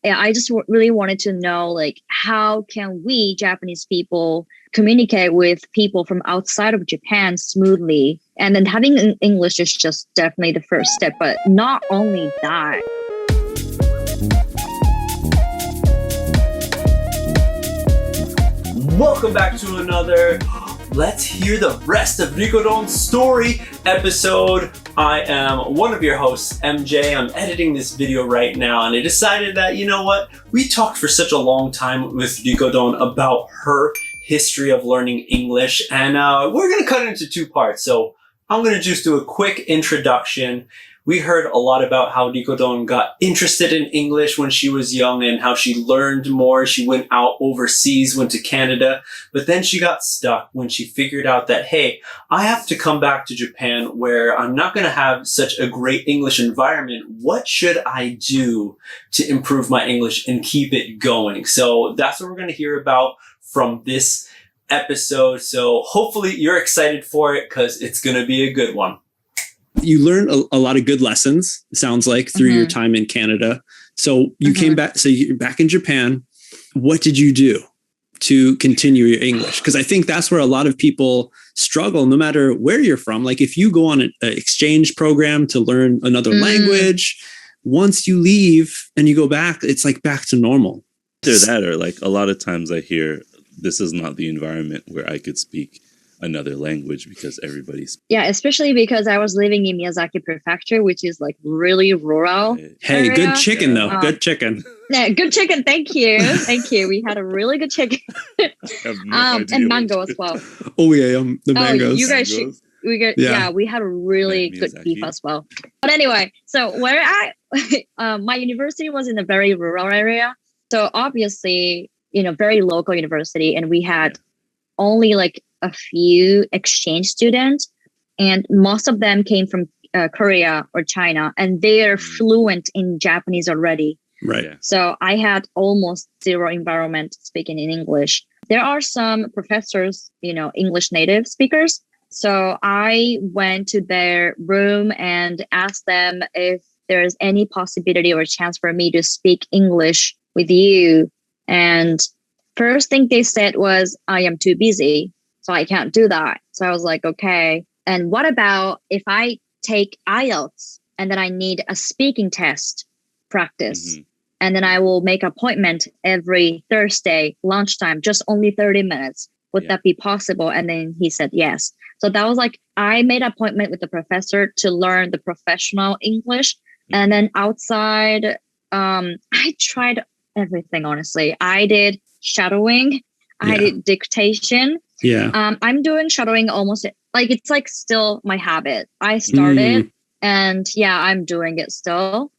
yeah, I just really wanted to know, like, how can we Japanese people communicate with people from outside of Japan smoothly? And then having English is just definitely the first step. But not only that. Welcome back to another Let's Hear the Rest of Rikodon's Story episode. I am one of your hosts, MJ. I'm editing this video right now, and I decided that, you know what? We talked for such a long time with Rikodon about her history of learning English, and we're going to cut it into two parts. So I'm going to just do a quick introduction. We heard a lot about how Rikodon got interested in English when she was young and how she learned more. She went out overseas, went to Canada, but then she got stuck when she figured out that, hey, I have to come back to Japan where I'm not going to have such a great English environment. What should I do to improve my English and keep it going? So that's what we're going to hear about from this episode. So hopefully you're excited for it because it's going to be a good one. You learned a lot of good lessons, it sounds like, through your time in Canada. So you came back, so you're back in Japan. What did you do to continue your English? Because I think that's where a lot of people struggle, no matter where you're from. Like if you go on an exchange program to learn another language, once you leave and you go back, it's like back to normal. Either that or like a lot of times I hear this is not the environment where I could speak another language because everybody's Especially because I was living in Miyazaki Prefecture, which is like really rural. Hey, area. Good chicken though. Good chicken. Yeah, good chicken. Thank you. Thank you. We had a really good chicken. And mango as well. Oh yeah, the mangoes. You guys should. We had a really good beef as well. But anyway, so where my university was in a very rural area. So obviously, very local university, and we had only like a few exchange students, and most of them came from Korea or China, and they are fluent in Japanese already. Right. So I had almost zero environment speaking in English. There are some professors, English native speakers. So I went to their room and asked them if there's any possibility or chance for me to speak English with you. And first thing they said was, I am too busy, so I can't do that. So I was like, okay. And what about if I take IELTS and then I need a speaking test practice? And then I will make an appointment every Thursday, lunchtime, just only 30 minutes. Would that be possible? And then he said yes. So that was like, I made an appointment with the professor to learn the professional English. And then outside, I tried everything, honestly. I did shadowing. I did dictation. I'm doing shadowing almost like it's like still my habit. I started and I'm doing it still.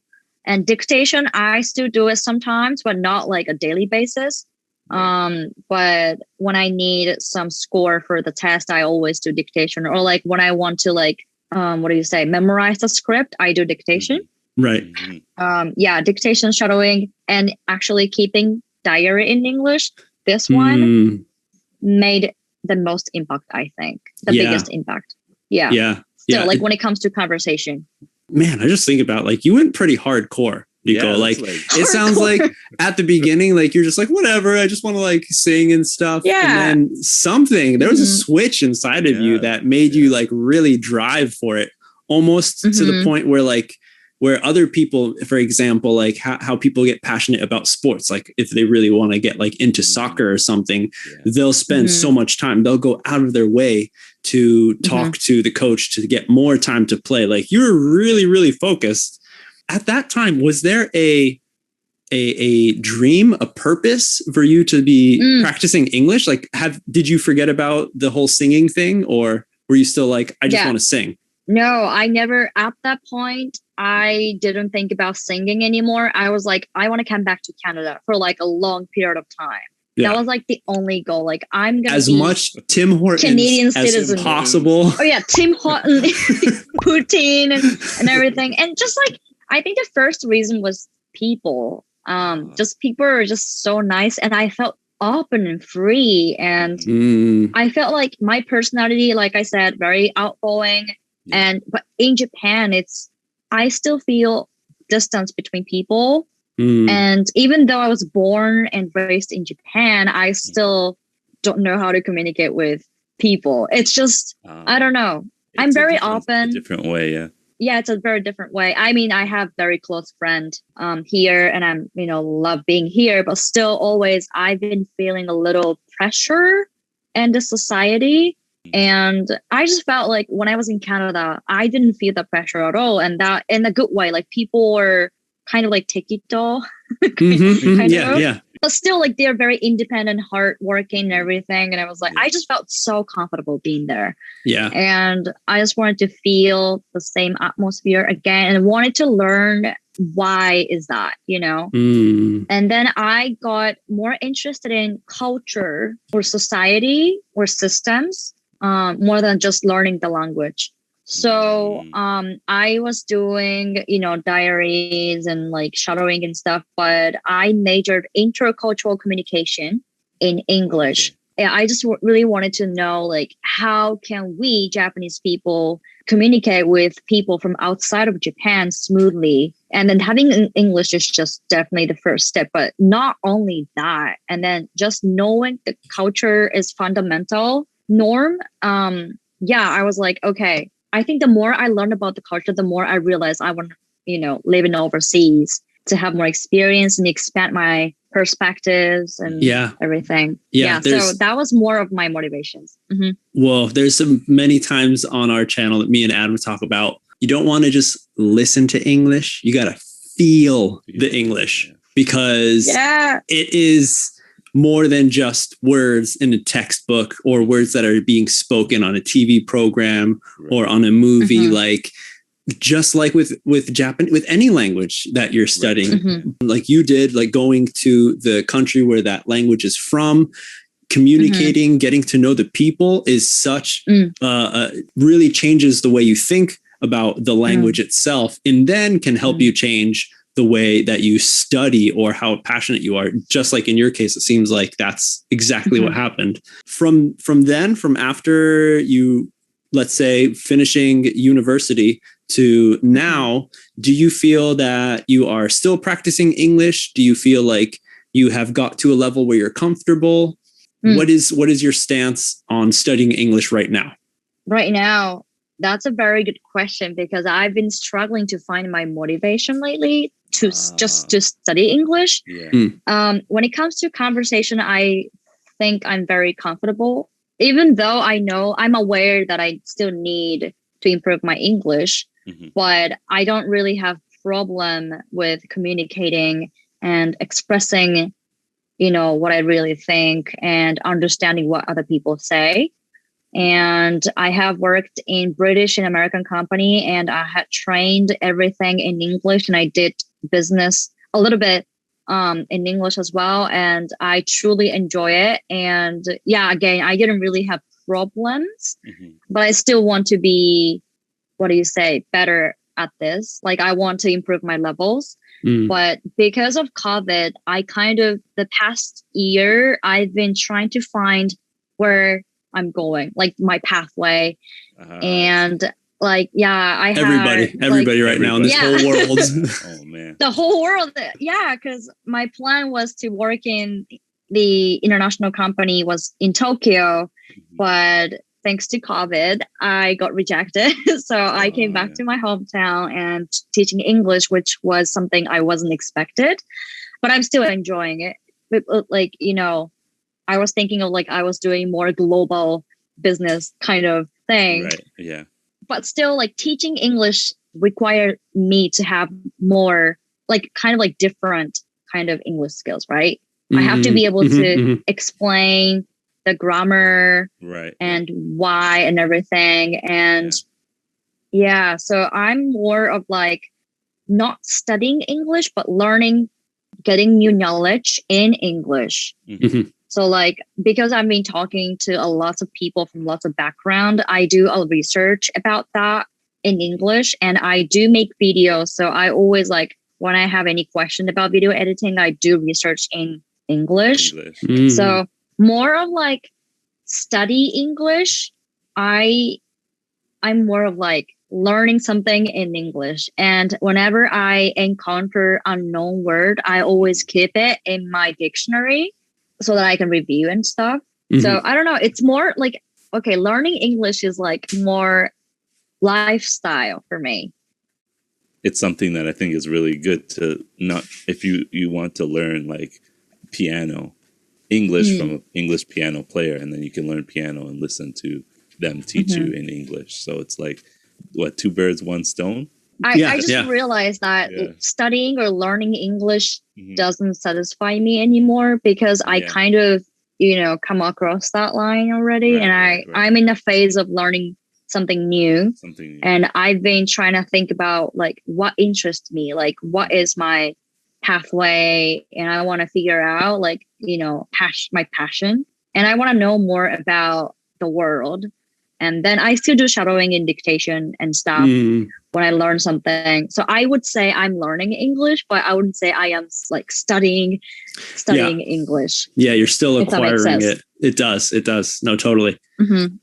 And dictation, I still do it sometimes, but not like a daily basis. But when I need some score for the test, I always do dictation. Or like when I want to memorize the script, I do dictation. Right. Dictation, shadowing, and actually keeping diary in English. This one made the most impact, I think. The biggest impact. Still, like when it comes to conversation. Man, I just think about like you went pretty hardcore, Rico. It sounds like at the beginning, like you're just like, whatever, I just want to like sing and stuff. Yeah. And then there was a switch inside of you that made you like really drive for it, almost to the point where other people, for example, like how people get passionate about sports, like if they really want to get like into soccer or something, they'll spend so much time. They'll go out of their way to talk to the coach to get more time to play. Like you were really, really focused. At that time, was there a dream, a purpose for you to be practicing English? Like did you forget about the whole singing thing, or were you still like, I just want to sing? No, I never, at that point, I didn't think about singing anymore. I was like, I want to come back to Canada for like a long period of time. That was like the only goal. Like I'm going to be much Tim Hortons Canadian citizen as possible. Oh yeah, Tim Horton, poutine and everything. And just like, I think the first reason was people. Just people are just so nice, and I felt open and free. And I felt like my personality, like I said, very outgoing. But in Japan, I still feel distance between people. And even though I was born and raised in Japan, I still don't know how to communicate with people. It's just, I don't know. I'm very open. A different way, yeah. Yeah, it's a very different way. I mean, I have very close friend here, and I'm, love being here, but still always I've been feeling a little pressure in the society. And I just felt like when I was in Canada, I didn't feel the pressure at all. And that in a good way, like people were kind of like tekito. Yeah. But still, like, they're very independent, hardworking and everything. And I was like, I just felt so comfortable being there. Yeah. And I just wanted to feel the same atmosphere again and wanted to learn why is that, And then I got more interested in culture or society or systems more than just learning the language. So I was doing, diaries and like shadowing and stuff, but I majored intercultural communication in English. And I just really wanted to know, like, how can we Japanese people communicate with people from outside of Japan smoothly? And then having English is just definitely the first step, but not only that. And then just knowing the culture is fundamental norm. I was like, okay. I think the more I learned about the culture, the more I realized I want to, live in overseas to have more experience and expand my perspectives and everything. So that was more of my motivations. Well, there's many times on our channel that me and Adam talk about, you don't want to just listen to English. You got to feel the English because it is more than just words in a textbook or words that are being spoken on a TV program or on a movie. Like, just like with Japan, with any language that you're studying, like you did, like going to the country where that language is from, communicating, getting to know the people is such, really changes the way you think about the language itself, and then can help you change the way that you study or how passionate you are. Just like in your case, it seems like that's exactly what happened. From after you, let's say, finishing university to now, do you feel that you are still practicing English? Do you feel like you have got to a level where you're comfortable? What is your stance on studying English right now? Right now, that's a very good question because I've been struggling to find my motivation lately to just to study English. When it comes to conversation, I think I'm very comfortable, even though I'm aware that I still need to improve my English, but I don't really have problem with communicating and expressing, what I really think and understanding what other people say. And I have worked in British and American company, and I had trained everything in English, and I did business a little bit in English as well. And I truly enjoy it. And again, I didn't really have problems, but I still want to be, better at this. Like, I want to improve my levels. But because of COVID, the past year, I've been trying to find where I'm going, like my pathway. And I have everybody right now in this whole world. Oh man. The whole world. Yeah. Cause my plan was to work in the international company was in Tokyo, but thanks to COVID, I got rejected. So I came back to my hometown and teaching English, which was something I wasn't expected, but I'm still enjoying it. But I was thinking of I was doing more global business kind of thing. Right. Yeah. But still, teaching English required me to have more different kind of English skills, right? I have to be able to explain the grammar and why and everything. And so I'm more of not studying English, but getting new knowledge in English. So because I've been talking to a lot of people from lots of background, I do a research about that in English, and I do make videos. So I always when I have any question about video editing, I do research in English. So more of study English. I'm more of learning something in English. And whenever I encounter unknown word, I always keep it in my dictionary so that I can review and stuff. So I don't know. It's more like, okay, learning English is like more lifestyle for me. It's something that I think is really good to not, if you want to learn like piano, English from an English piano player, and then you can learn piano and listen to them teach you in English. So it's like, what, two birds, one stone? I just realized that studying or learning English doesn't satisfy me anymore because I kind of, come across that line already. And I'm in a phase of learning something new. And I've been trying to think about like what interests me, like what is my pathway, and I want to figure out like, my passion, and I want to know more about the world. And then I still do shadowing in dictation and stuff when I learn something. So I would say I'm learning English, but I wouldn't say I am like studying English. Yeah, you're still acquiring it. It does. No, totally.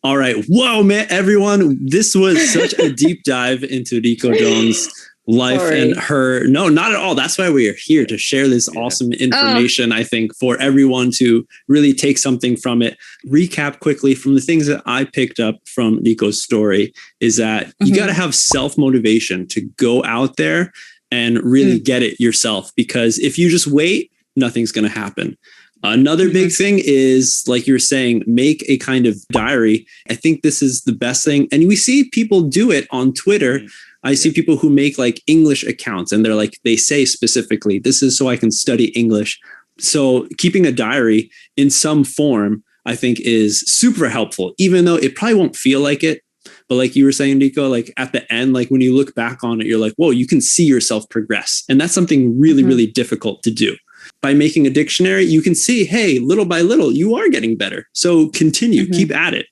All right. Whoa, man, everyone. This was such a deep dive into Rikodon's life and her. No, not at all. That's why we are here, to share this awesome information, I think, for everyone to really take something from it. Recap quickly from the things that I picked up from Nico's story is that you got to have self-motivation to go out there and really get it yourself, because if you just wait, nothing's going to happen. Another big thing is, like you're saying, make a kind of diary. I think this is the best thing. And we see people do it on Twitter. I see people who make like English accounts, and they're like, they say specifically, this is so I can study English. So keeping a diary in some form, I think, is super helpful, even though it probably won't feel like it. But like you were saying, Nico, like at the end, like when you look back on it, you're like, whoa, you can see yourself progress. And that's something really, really difficult to do. By making a dictionary, you can see, hey, little by little, you are getting better. So continue, keep at it.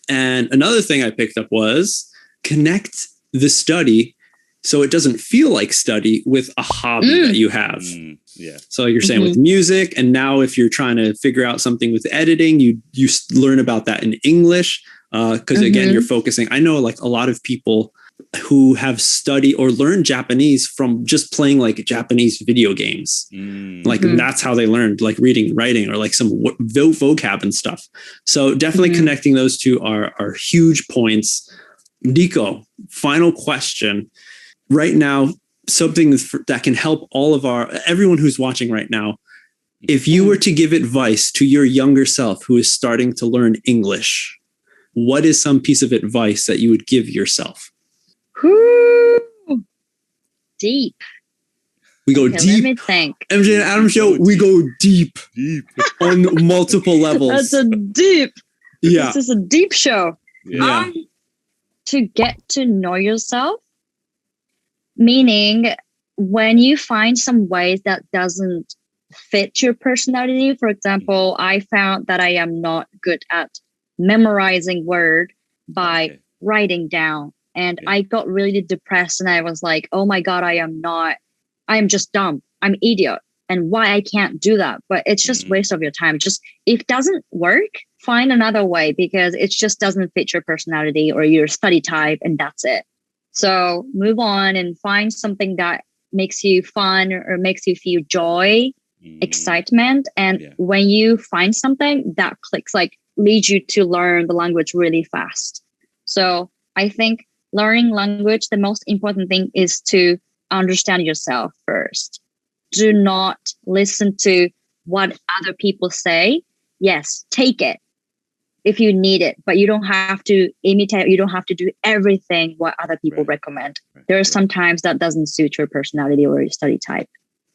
And another thing I picked up was connect the study so it doesn't feel like study with a hobby that you have. So you're saying with music, and now if you're trying to figure out something with editing, you learn about that in English. Because again, you're focusing. I know like a lot of people who have studied or learned Japanese from just playing like Japanese video games. Like that's how they learned, like reading and writing, or like some vocab and stuff. So definitely connecting those two are huge points. Nico, final question. Right now, something that can help everyone who's watching right now. If you were to give advice to your younger self who is starting to learn English, what is some piece of advice that you would give yourself? Deep. We go deep. Let me think. MJ and Adam show, we go deep on multiple levels. That's a deep. Yeah. This is a deep show. Yeah. To get to know yourself, meaning when you find some ways that doesn't fit your personality. For example, I found that I am not good at memorizing word by writing down. And I got really depressed, and I was like, oh my God, I am just dumb. I'm idiot. And why I can't do that. But it's just waste of your time. Just, if it doesn't work, find another way, because it just doesn't fit your personality or your study type, and that's it. So move on and find something that makes you fun or makes you feel joy, excitement. And when you find something that clicks, like leads you to learn the language really fast. So I think learning language, the most important thing is to understand yourself first. Do not listen to what other people say. Yes, take it if you need it, but you don't have to imitate. You don't have to do everything what other people recommend. There are some times that doesn't suit your personality or your study type.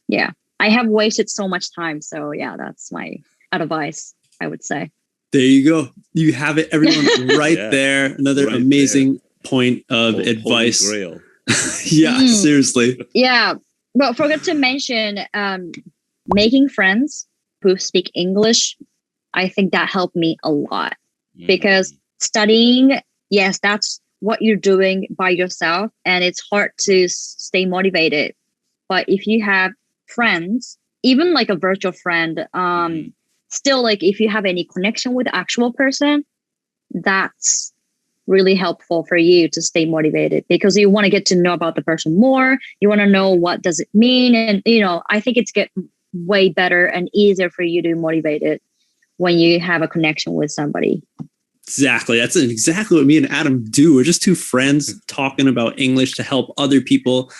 Yeah, I have wasted so much time. So yeah, that's my advice, I would say. There you go. You have it, everyone, right there. Another amazing point of advice. Holy grail. Seriously. Yeah. Well, forgot to mention making friends who speak English. I think that helped me a lot, because studying, yes, that's what you're doing by yourself, and it's hard to stay motivated. But if you have friends, even like a virtual friend, still, like if you have any connection with the actual person, that's really helpful for you to stay motivated, because you want to get to know about the person more. You want to know what does it mean. And, I think it's get way better and easier for you to motivate it when you have a connection with somebody. Exactly. That's exactly what me and Adam do. We're just two friends talking about English to help other people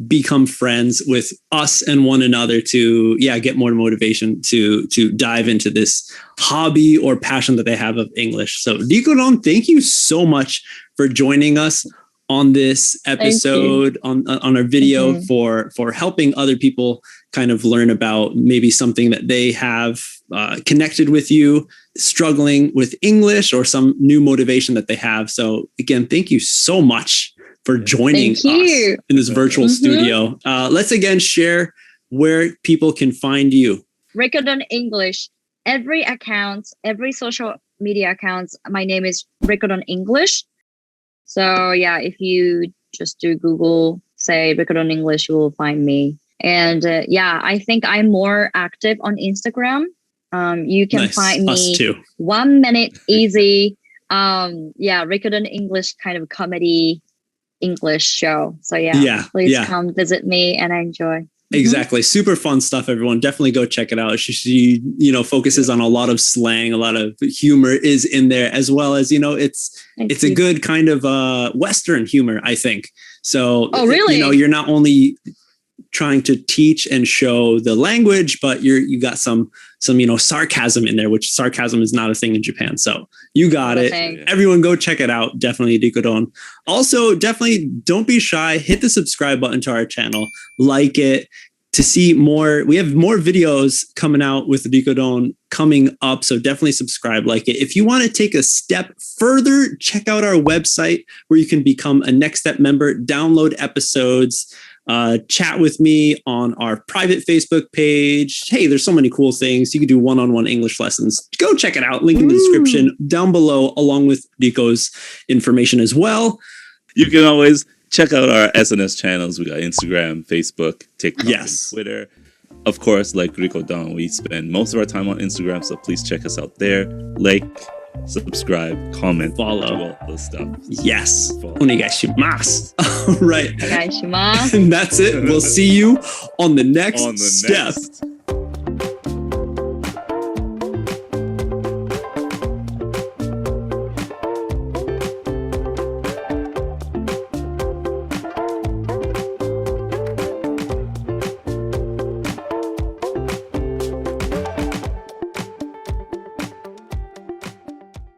become friends with us and one another to get more motivation to dive into this hobby or passion that they have of English. So Rikodon, thank you so much for joining us on this episode on our video for helping other people kind of learn about maybe something that they have connected with you, struggling with English, or some new motivation that they have. So again, thank you so much for joining us in this virtual studio. Let's again share where people can find you. Rikodon English. Every social media accounts, my name is Rikodon English. So if you just do Google, say Rikodon English, you will find me. And I think I'm more active on Instagram. You can find me 1 minute easy. Rikodon English kind of comedy English show. So please come visit me and enjoy. Exactly. Super fun stuff, everyone. Definitely go check it out. She focuses on a lot of slang, a lot of humor is in there, as well as, it's a good kind of Western humor, I think. So, really? You're not only trying to teach and show the language, but you got some sarcasm in there, which sarcasm is not a thing in Japan. So you got it. Everyone go check it out. Definitely Rikodon. Also, definitely don't be shy. Hit the subscribe button to our channel. Like it to see more. We have more videos coming out with Rikodon coming up. So definitely subscribe, like it. If you want to take a step further, check out our website where you can become a Next Step member, download episodes, chat with me on our private Facebook page. Hey, there's so many cool things. You can do one-on-one English lessons. Go check it out. Link in the description down below, along with Rico's information as well. You can always check out our SNS channels. We got Instagram, Facebook, TikTok, and Twitter. Of course, like Rikodon, we spend most of our time on Instagram, so please check us out there. Like, subscribe, comment, follow, do all those stuff. Yes. Onegaishimasu. All right. Onegaishimasu. And that's it. We'll see you on the next step.